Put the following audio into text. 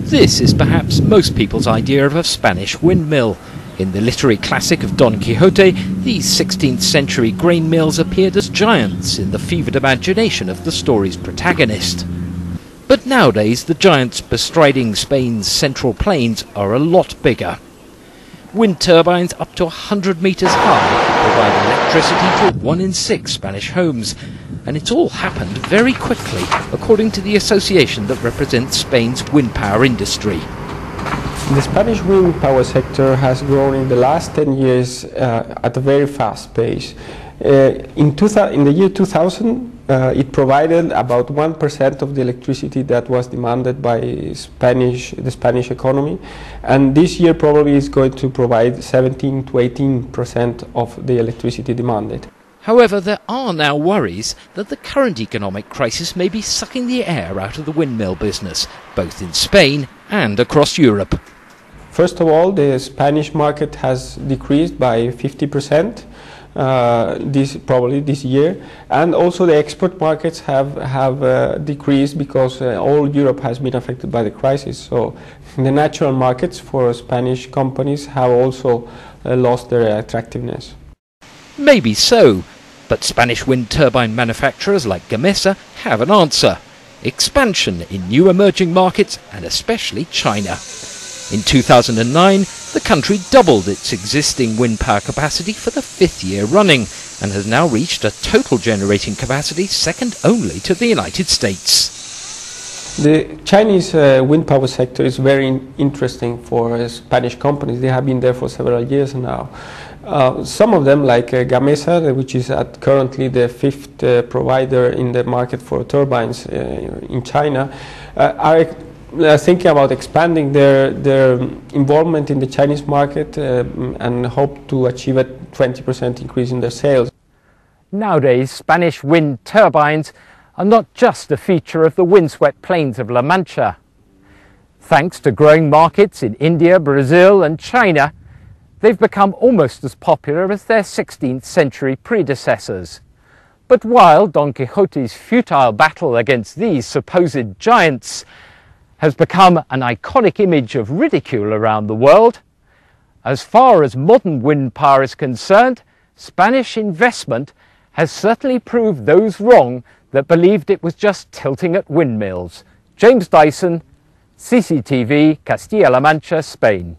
This is perhaps most people's idea of a Spanish windmill. In the literary classic of Don Quixote, these 16th century grain mills appeared as giants in the fevered imagination of the story's protagonist. But nowadays the giants bestriding Spain's central plains are a lot bigger. Wind turbines up to 100 metres high provide electricity to 1 in 6 Spanish homes. And it's all happened very quickly, according to the association that represents Spain's wind power industry. The Spanish wind power sector has grown in the last 10 years at a very fast pace. In the year 2000, it provided about 1% of the electricity that was demanded by the Spanish economy, and this year probably is going to provide 17 to 18% of the electricity demanded. However, there are now worries that the current economic crisis may be sucking the air out of the windmill business, both in Spain and across Europe. First of all, the Spanish market has decreased by 50% this year, and also the export markets have decreased because all Europe has been affected by the crisis. So the natural markets for Spanish companies have also lost their attractiveness. Maybe so, but Spanish wind turbine manufacturers like Gamesa have an answer: expansion in new emerging markets and especially China. In 2009, the country doubled its existing wind power capacity for the 5th year running and has now reached a total generating capacity second only to the United States. The Chinese wind power sector is very interesting for Spanish companies. They have been there for several years now. Some of them, like Gamesa, which is currently the 5th provider in the market for turbines in China, are thinking about expanding their involvement in the Chinese market and hope to achieve a 20% increase in their sales. Nowadays, Spanish wind turbines are not just a feature of the windswept plains of La Mancha. Thanks to growing markets in India, Brazil and China, they've become almost as popular as their 16th century predecessors. But while Don Quixote's futile battle against these supposed giants has become an iconic image of ridicule around the world, as far as modern wind power is concerned, Spanish investment has certainly proved those wrong that believed it was just tilting at windmills. James Dyson, CCTV, Castilla-La Mancha, Spain.